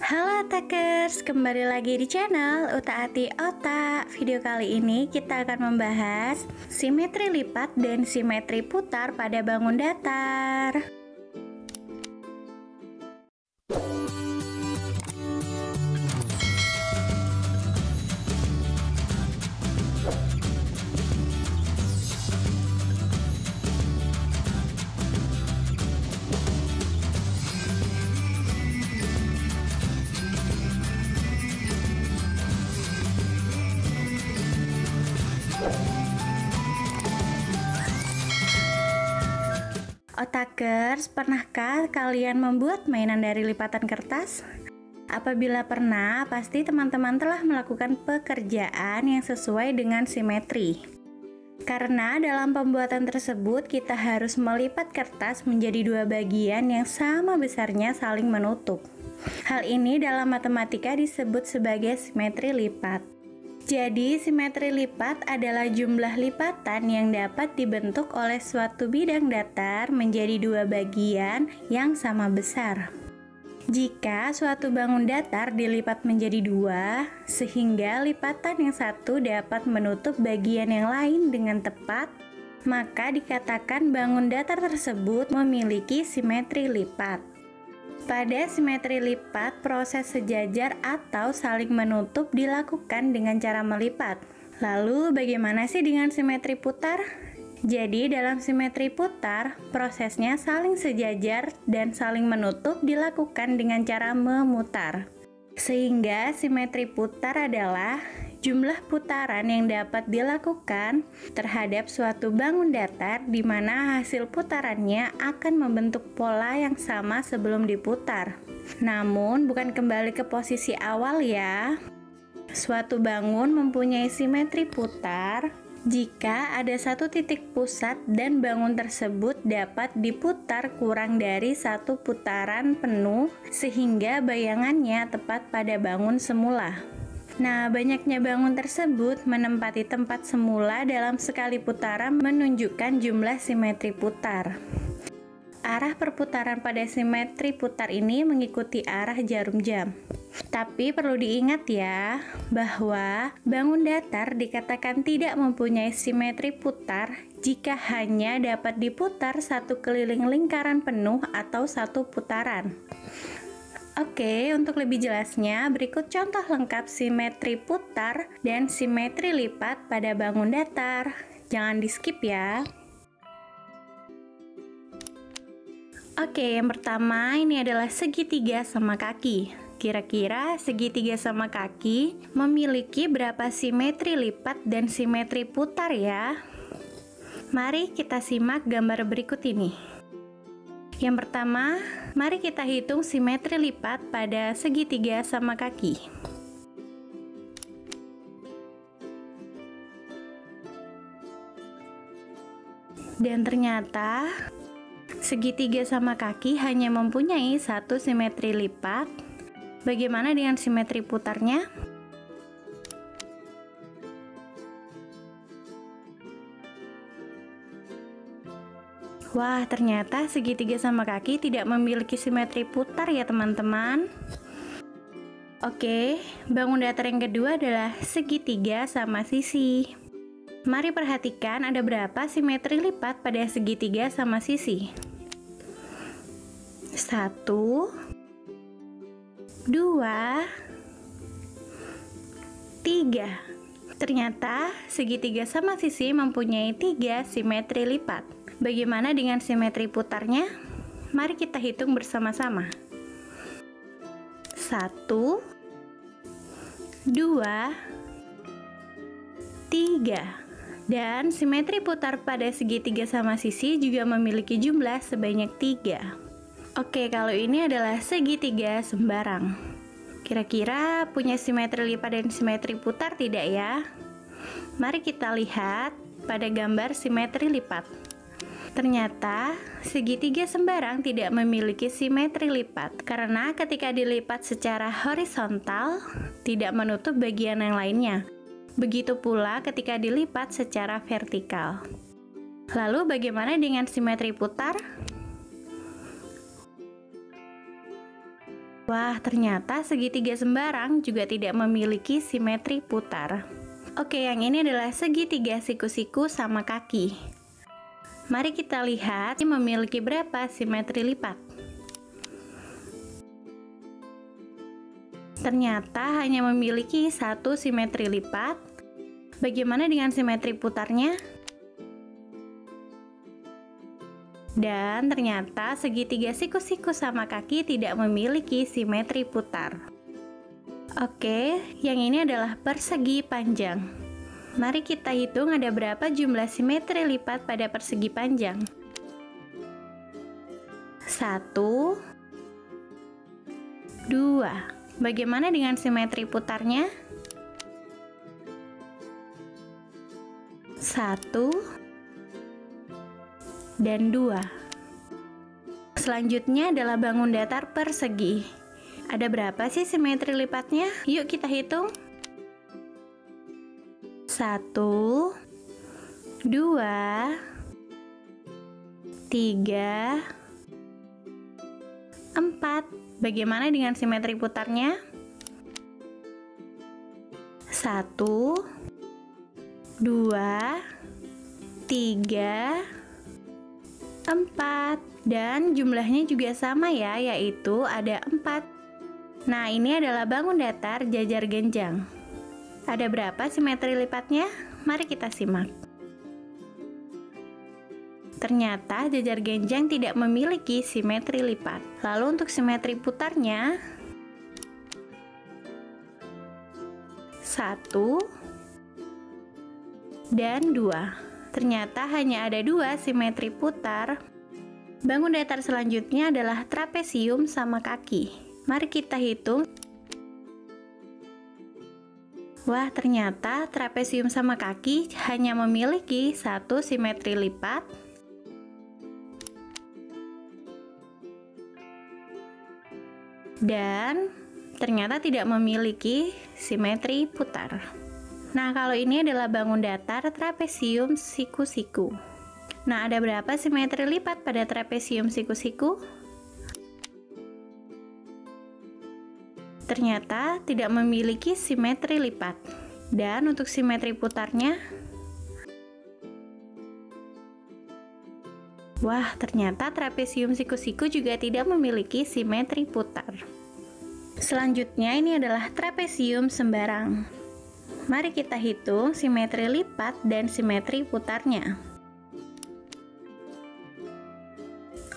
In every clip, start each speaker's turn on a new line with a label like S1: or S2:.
S1: Halo Atakers, kembali lagi di channel Utaati Otak. Video kali ini kita akan membahas simetri lipat dan simetri putar pada bangun datar. Otakers, pernahkah kalian membuat mainan dari lipatan kertas? Apabila pernah, pasti teman-teman telah melakukan pekerjaan yang sesuai dengan simetri. Karena dalam pembuatan tersebut kita harus melipat kertas menjadi dua bagian yang sama besarnya saling menutup. Hal ini dalam matematika disebut sebagai simetri lipat. Jadi, simetri lipat adalah jumlah lipatan yang dapat dibentuk oleh suatu bidang datar menjadi dua bagian yang sama besar. Jika suatu bangun datar dilipat menjadi dua, sehingga lipatan yang satu dapat menutup bagian yang lain dengan tepat, maka dikatakan bangun datar tersebut memiliki simetri lipat. Pada simetri lipat, proses sejajar atau saling menutup dilakukan dengan cara melipat. Lalu, bagaimana sih dengan simetri putar? Jadi, dalam simetri putar, prosesnya saling sejajar dan saling menutup dilakukan dengan cara memutar. Sehingga simetri putar adalah jumlah putaran yang dapat dilakukan terhadap suatu bangun datar di mana hasil putarannya akan membentuk pola yang sama sebelum diputar. Namun, bukan kembali ke posisi awal ya. Suatu bangun mempunyai simetri putar jika ada satu titik pusat dan bangun tersebut dapat diputar kurang dari satu putaran penuh sehingga bayangannya tepat pada bangun semula. Nah, banyaknya bangun tersebut menempati tempat semula dalam sekali putaran menunjukkan jumlah simetri putar. Arah perputaran pada simetri putar ini mengikuti arah jarum jam. Tapi perlu diingat ya, bahwa bangun datar dikatakan tidak mempunyai simetri putar jika hanya dapat diputar satu keliling lingkaran penuh atau satu putaran. Oke, untuk lebih jelasnya, berikut contoh lengkap simetri putar dan simetri lipat pada bangun datar. Jangan di-skip ya. Oke, yang pertama ini adalah segitiga sama kaki. Kira-kira segitiga sama kaki memiliki berapa simetri lipat dan simetri putar ya? Mari kita simak gambar berikut ini. Yang pertama, mari kita hitung simetri lipat pada segitiga sama kaki. Dan ternyata, segitiga sama kaki hanya mempunyai satu simetri lipat. Bagaimana dengan simetri putarnya? Wah, ternyata segitiga sama kaki tidak memiliki simetri putar ya teman-teman. Oke, bangun datar yang kedua adalah segitiga sama sisi. Mari perhatikan ada berapa simetri lipat pada segitiga sama sisi. 1, 2, 3. Ternyata segitiga sama sisi mempunyai 3 simetri lipat. Bagaimana dengan simetri putarnya? Mari kita hitung bersama-sama. 1, 2, 3. Dan simetri putar pada segitiga sama sisi juga memiliki jumlah sebanyak 3. Oke, kalau ini adalah segitiga sembarang. Kira-kira punya simetri lipat dan simetri putar tidak ya? Mari kita lihat pada gambar simetri lipat. Ternyata segitiga sembarang tidak memiliki simetri lipat karena ketika dilipat secara horizontal tidak menutup bagian yang lainnya. Begitu pula ketika dilipat secara vertikal. Lalu bagaimana dengan simetri putar? Wah, ternyata segitiga sembarang juga tidak memiliki simetri putar. Oke, yang ini adalah segitiga siku-siku sama kaki. Mari kita lihat memiliki berapa simetri lipat. Ternyata hanya memiliki satu simetri lipat. Bagaimana dengan simetri putarnya? Dan ternyata segitiga siku-siku sama kaki tidak memiliki simetri putar. Oke, yang ini adalah persegi panjang. Mari kita hitung ada berapa jumlah simetri lipat pada persegi panjang. 1, 2. Bagaimana dengan simetri putarnya? 1 dan 2. Selanjutnya adalah bangun datar persegi. Ada berapa sih simetri lipatnya? Yuk kita hitung. 1, 2, 3, 4. Bagaimana dengan simetri putarnya? 1, 2, 3, 4, dan jumlahnya juga sama ya, yaitu ada 4. Nah, ini adalah bangun datar jajar genjang. Ada berapa simetri lipatnya? Mari kita simak. Ternyata jajar genjang tidak memiliki simetri lipat. Lalu untuk simetri putarnya, 1 dan 2. Ternyata hanya ada 2 simetri putar. Bangun datar selanjutnya adalah trapesium sama kaki. Mari kita hitung. Wah, ternyata trapesium sama kaki hanya memiliki 1 simetri lipat. Dan ternyata tidak memiliki simetri putar. Nah, kalau ini adalah bangun datar trapesium siku-siku. Nah, ada berapa simetri lipat pada trapesium siku-siku? Ternyata tidak memiliki simetri lipat. Dan untuk simetri putarnya, wah, ternyata trapesium siku-siku juga tidak memiliki simetri putar. Selanjutnya ini adalah trapesium sembarang. Mari kita hitung simetri lipat dan simetri putarnya.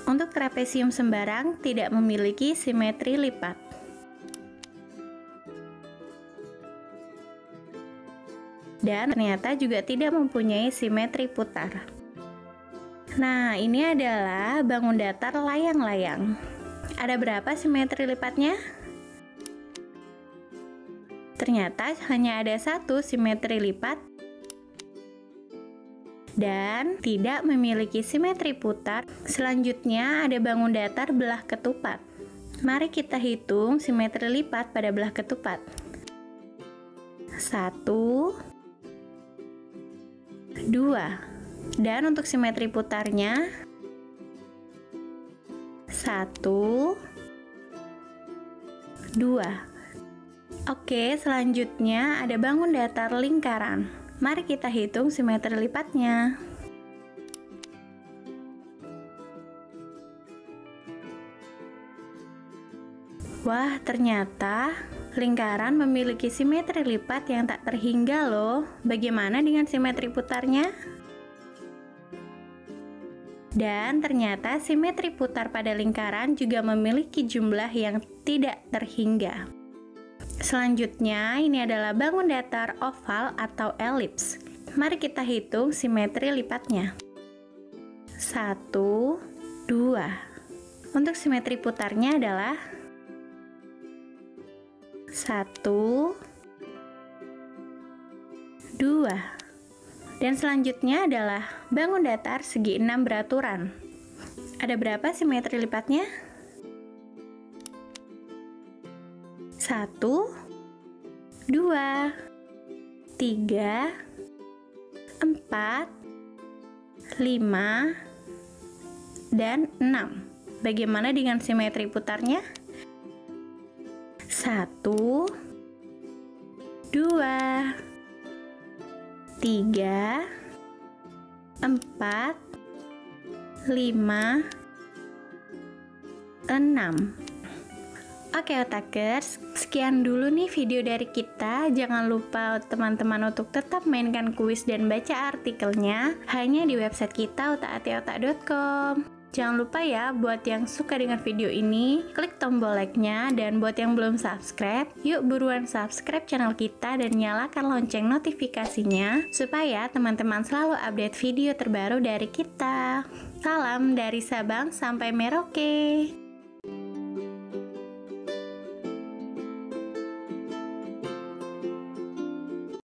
S1: Untuk trapesium sembarang tidak memiliki simetri lipat. Dan ternyata juga tidak mempunyai simetri putar. Nah, ini adalah bangun datar layang-layang. Ada berapa simetri lipatnya? Ternyata hanya ada 1 simetri lipat dan tidak memiliki simetri putar. Selanjutnya ada bangun datar belah ketupat. Mari kita hitung simetri lipat pada belah ketupat. 1, 2. Dan untuk simetri putarnya, 1, 2. Oke, selanjutnya ada bangun datar lingkaran. Mari kita hitung simetri lipatnya. Wah, ternyata lingkaran memiliki simetri lipat yang tak terhingga loh. Bagaimana dengan simetri putarnya? Dan ternyata simetri putar pada lingkaran juga memiliki jumlah yang tidak terhingga. Selanjutnya, ini adalah bangun datar oval atau elips. Mari kita hitung simetri lipatnya. 1, 2. Untuk simetri putarnya adalah 1, 2. Dan selanjutnya adalah bangun datar segi 6 beraturan. Ada berapa simetri lipatnya? 1, 2, 3, 4, 5, dan 6. Bagaimana dengan simetri putarnya? 1, 2, 3, 4, 5, 6. Oke otakers, sekian dulu nih video dari kita. Jangan lupa teman-teman untuk tetap mainkan kuis dan baca artikelnya hanya di website kita otak-atik-otak.com. Jangan lupa ya, buat yang suka dengan video ini, klik tombol like-nya, dan buat yang belum subscribe, yuk buruan subscribe channel kita dan nyalakan lonceng notifikasinya supaya teman-teman selalu update video terbaru dari kita. Salam dari Sabang sampai Merauke.